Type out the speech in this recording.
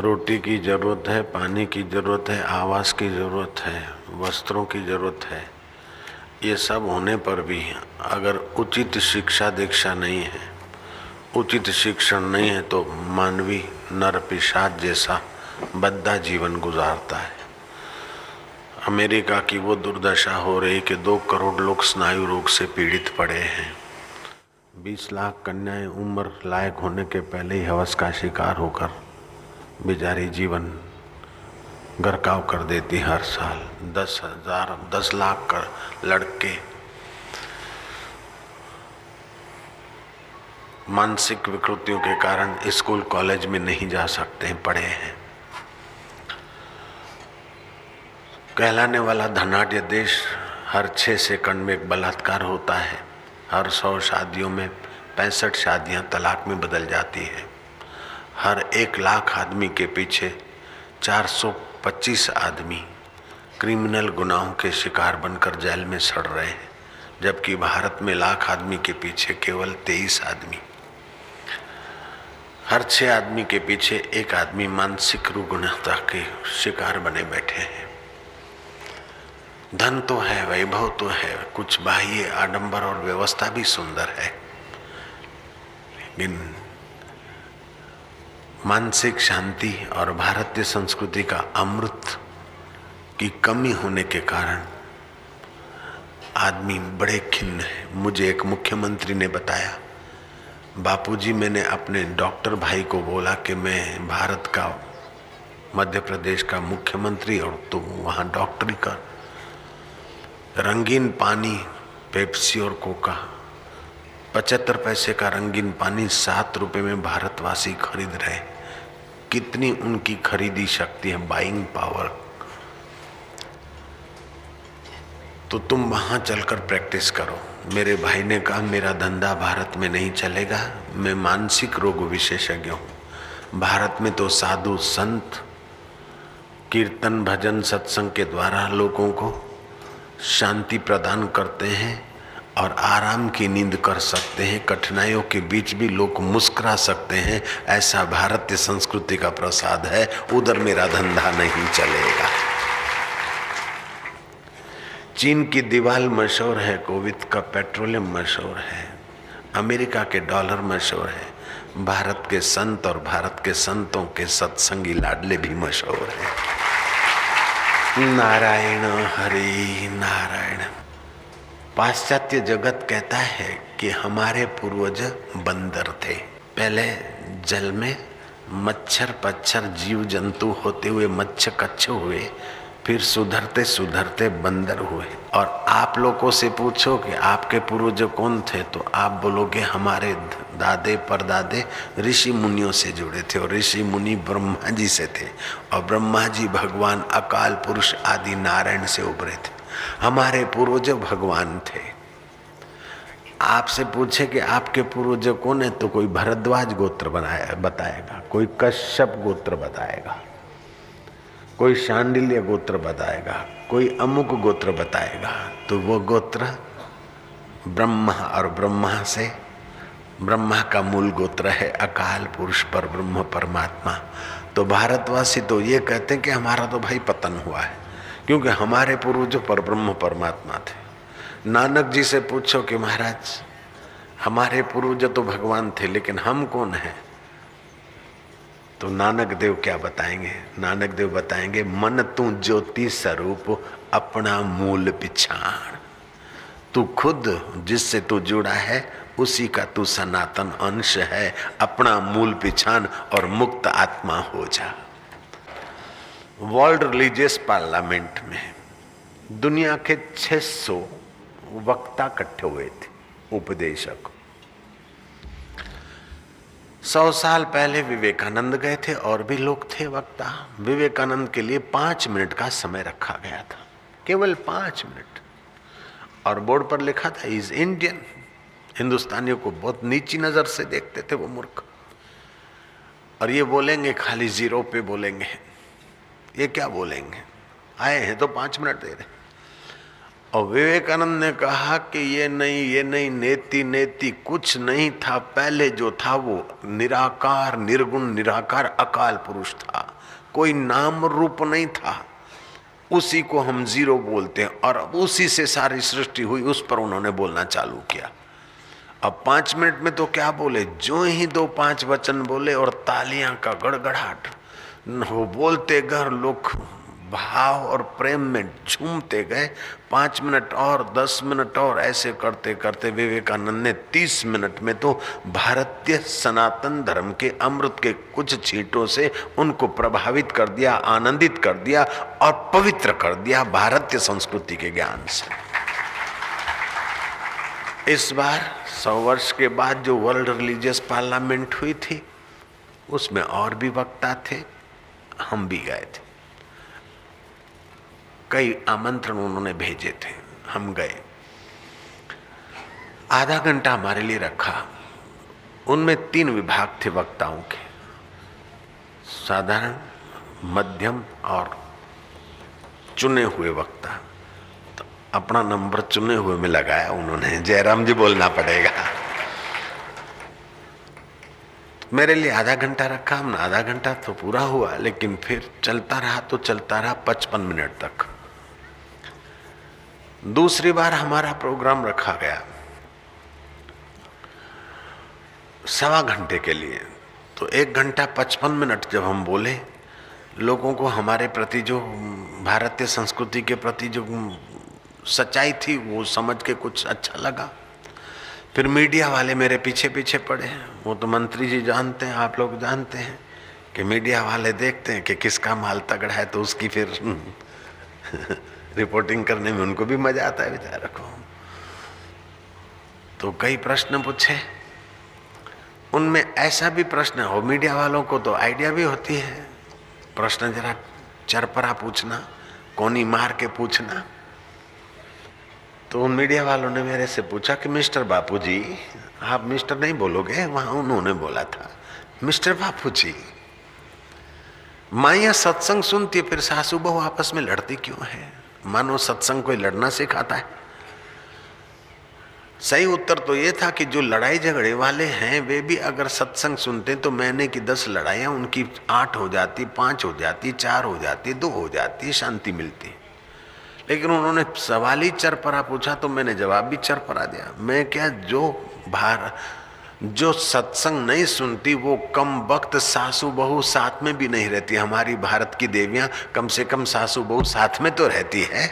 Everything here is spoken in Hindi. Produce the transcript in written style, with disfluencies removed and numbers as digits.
रोटी की ज़रूरत है, पानी की ज़रूरत है, आवास की ज़रूरत है, वस्त्रों की ज़रूरत है। ये सब होने पर भी अगर उचित शिक्षा दीक्षा नहीं है, उचित शिक्षण नहीं है, तो मानवी नर पिशाच जैसा बद्दा जीवन गुजारता है। अमेरिका की वो दुर्दशा हो रही कि 2 करोड़ लोग स्नायु रोग से पीड़ित पड़े हैं। 20 लाख कन्याएं उम्र लायक होने के पहले ही हवस का शिकार होकर बेचारी जीवन गरकाव कर देती। हर साल 10 लाख कर लड़के मानसिक विकृतियों के कारण स्कूल कॉलेज में नहीं जा सकते हैं, पढ़े हैं। कहलाने वाला धनाढ्य देश, हर 6 सेकंड में एक बलात्कार होता है। हर 100 शादियों में 65 शादियां तलाक में बदल जाती है। हर 1 लाख आदमी के पीछे 425 आदमी क्रिमिनल गुनाहों के शिकार बनकर जेल में सड़ रहे हैं, जबकि भारत में लाख आदमी के पीछे केवल 23 आदमी। हर 6 आदमी के पीछे 1 आदमी मानसिक रुग्णता के शिकार बने बैठे हैं। धन तो है, वैभव तो है, कुछ बाह्य आडंबर और व्यवस्था भी सुंदर है, लेकिन मानसिक शांति और भारतीय संस्कृति का अमृत की कमी होने के कारण आदमी बड़े खिन्न है। मुझे एक मुख्यमंत्री ने बताया, बापूजी, मैंने अपने डॉक्टर भाई को बोला कि मैं भारत का, मध्य प्रदेश का मुख्यमंत्री और तू वहाँ डॉक्टरी कर। रंगीन पानी पेप्सी और कोका, 75 पैसे का रंगीन पानी 7 रुपए में भारतवासी खरीद रहे। कितनी उनकी खरीदी शक्ति है, बाइंग पावर। तो तुम वहां चलकर प्रैक्टिस करो। मेरे भाई ने कहा, मेरा धंधा भारत में नहीं चलेगा, मैं मानसिक रोग विशेषज्ञ हूँ। भारत में तो साधु संत कीर्तन भजन सत्संग के द्वारा लोगों को शांति प्रदान करते हैं और आराम की नींद कर सकते हैं, कठिनाइयों के बीच भी लोग मुस्कुरा सकते हैं। ऐसा भारतीय संस्कृति का प्रसाद है। उधर मेरा धंधा नहीं चलेगा। चीन की दीवार मशहूर है, कुवैत का पेट्रोलियम मशहूर है, अमेरिका के डॉलर मशहूर है, भारत के संत और भारत के संतों के सत्संगी लाडले भी मशहूर है। नारायण हरि नारायण। पाश्चात्य जगत कहता है कि हमारे पूर्वज बंदर थे। पहले जल में मच्छर पच्छर जीव जंतु होते हुए मच्छ कच्छ हुए, फिर सुधरते सुधरते बंदर हुए। और आप लोगों से पूछो कि आपके पूर्वज कौन थे, तो आप बोलोगे हमारे दादे परदादे ऋषि मुनियों से जुड़े थे, और ऋषि मुनि ब्रह्मा जी से थे, और ब्रह्मा जी भगवान अकाल पुरुष आदि नारायण से उभरे थे। हमारे पूर्वज भगवान थे। आपसे पूछे कि आपके पूर्वज कौन है, तो कोई भरद्वाज गोत्र बताएगा, कोई कश्यप गोत्र बताएगा, कोई शांडिल्य गोत्र बताएगा, कोई अमुक गोत्र बताएगा। तो वो गोत्र ब्रह्मा, और ब्रह्मा से ब्रह्मा का मूल गोत्र है अकाल पुरुष पर ब्रह्म परमात्मा। तो भारतवासी तो ये कहते हैं कि हमारा तो भाई पतन हुआ है, क्योंकि हमारे पूर्वजों पर ब्रह्म परमात्मा थे। नानक जी से पूछो कि महाराज हमारे पूर्वज तो भगवान थे, लेकिन हम कौन हैं, तो नानक देव क्या बताएंगे? नानक देव बताएंगे, मन तू ज्योति स्वरूप अपना मूल पिछाण। तू खुद जिससे तू जुड़ा है उसी का तू सनातन अंश है। अपना मूल पिछाण और मुक्त आत्मा हो जा। वर्ल्ड रिलीजियस पार्लियामेंट में दुनिया के 600 वक्ता इकट्ठे हुए थे, उपदेशक। 100 साल पहले विवेकानंद गए थे और भी लोग थे वक्ता। विवेकानंद के लिए 5 मिनट का समय रखा गया था, केवल 5 मिनट, और बोर्ड पर लिखा था इज इंडियन। हिंदुस्तानियों को बहुत नीची नजर से देखते थे वो मूर्ख, और ये बोलेंगे खाली जीरो पे बोलेंगे, ये क्या बोलेंगे, आए हैं तो 5 मिनट दे रहे। और विवेकानंद ने कहा कि ये नहीं, नेति नेति कुछ नहीं था, पहले जो था वो निराकार निर्गुण निराकार अकाल पुरुष था, कोई नाम रूप नहीं था, उसी को हम जीरो बोलते हैं और अब उसी से सारी सृष्टि हुई। उस पर उन्होंने बोलना चालू किया। अब 5 मिनट में तो क्या बोले, जो ही 2-5 वचन बोले और तालियां का गड़गड़ाहट, वो बोलते गए, लोग भाव और प्रेम में झूमते गए। 5 मिनट और 10 मिनट और ऐसे करते करते विवेकानंद ने 30 मिनट में तो भारतीय सनातन धर्म के अमृत के कुछ छींटों से उनको प्रभावित कर दिया, आनंदित कर दिया और पवित्र कर दिया भारतीय संस्कृति के ज्ञान से। इस बार 100 वर्ष के बाद जो वर्ल्ड रिलीजियस पार्लियामेंट हुई थी, उसमें और भी वक्ता थे, हम भी गए थे। कई आमंत्रण उन्होंने भेजे थे, हम गए। आधा घंटा हमारे लिए रखा। उनमें 3 विभाग थे वक्ताओं के, साधारण, मध्यम और चुने हुए वक्ता। तो अपना नंबर चुने हुए में लगाया उन्होंने। जयराम जी बोलना पड़ेगा। मेरे लिए आधा घंटा रखा हमने। आधा घंटा तो पूरा हुआ, लेकिन फिर चलता रहा 55 मिनट तक। दूसरी बार हमारा प्रोग्राम रखा गया 1.25 घंटे के लिए। तो 1 घंटा 55 मिनट जब हम बोले, लोगों को हमारे प्रति जो भारतीय संस्कृति के प्रति जो सच्चाई थी वो समझ के कुछ अच्छा लगा। फिर मीडिया वाले मेरे पीछे पीछे पड़े। वो तो मंत्री जी जानते हैं, आप लोग जानते हैं कि मीडिया वाले देखते हैं कि किसका माल तगड़ा है, तो उसकी फिर रिपोर्टिंग करने में उनको भी मजा आता है बेचारा को। तो कई प्रश्न पूछे। उनमें ऐसा भी प्रश्न हो, मीडिया वालों को तो आइडिया भी होती है, प्रश्न जरा चरपरा पूछना, कोनी मार के पूछना। तो उन मीडिया वालों ने मेरे से पूछा कि मिस्टर बापू जी, आप मिस्टर नहीं बोलोगे, वहां उन्होंने बोला था, मिस्टर बापू जी, माइया सत्संग सुनती है, फिर सासू बहू आपस में लड़ती क्यों है? मानो सत्संग कोई लड़ना सिखाता है। सही उत्तर तो ये था कि जो लड़ाई झगड़े वाले हैं वे भी अगर सत्संग सुनते तो महीने की 10 लड़ाइयाँ उनकी 8 हो जाती, 5 हो जाती, 4 हो जाती, 2 हो जाती, शांति मिलती। लेकिन उन्होंने सवाल ही चरपरा पूछा तो मैंने जवाब भी चरपरा दिया। मैं क्या, जो सत्संग नहीं सुनती वो कम वक्त सासू बहू साथ में भी नहीं रहती। हमारी भारत की देवियां कम से कम सासू बहू साथ में तो रहती है।